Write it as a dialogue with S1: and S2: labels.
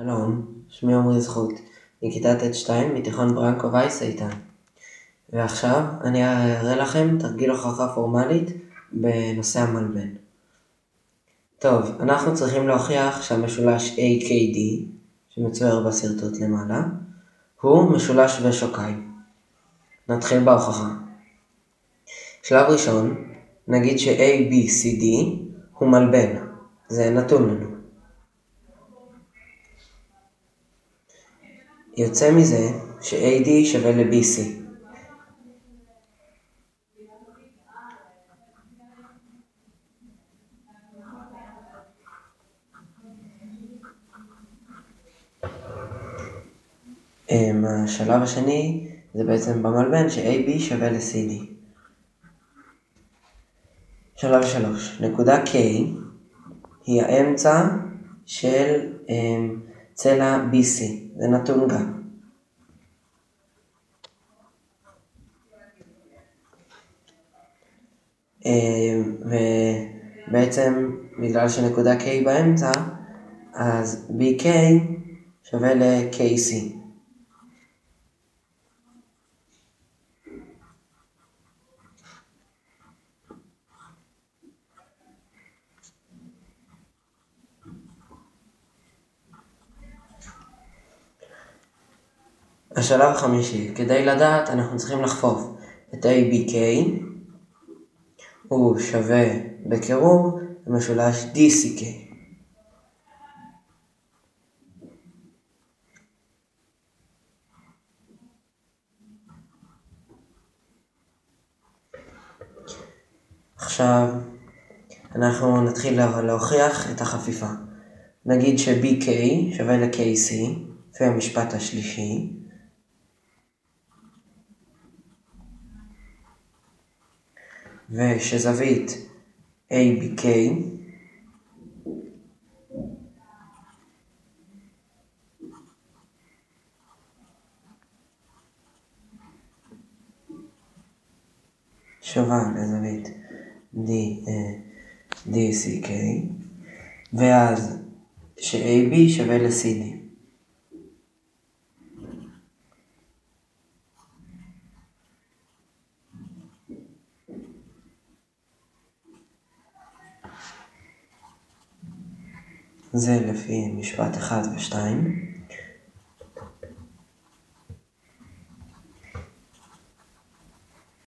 S1: שלום, שמי עמרי זכות, מכיתה ט'2 מתיכון ברנקו וייס איתן. ועכשיו אני אראה לכם תרגיל הוכחה פורמלית בנושא המלבן. טוב, אנחנו צריכים להוכיח שהמשולש AKD, שמצויר בסרטוט למעלה, הוא משולש שווה שוקיים. נתחיל בהוכחה. שלב ראשון, נגיד ש-ABCD הוא מלבן, זה נתון לנו. יוצא מזה ש-AD שווה ל-BC. השלב השני זה בעצם במלבן ש-AB שווה ל-CD. שלב 3. נקודה K היא האמצע של צלע BC. זה נתון גם. ובעצם בגלל שנקודה K באמצע, אז BK שווה ל-KC. השלב החמישי, כדי לדעת אנחנו צריכים לחפוף את ABK, הוא שווה בקירוב למשולש DCK. עכשיו אנחנו נתחיל להוכיח את החפיפה. נגיד ש-BK שווה ל-KC, לפי המשפט השלישי. ושזווית ABK שווה לזווית DCK, ואז ש-AB שווה ל-CD. זה לפי משפט 1 ו-2.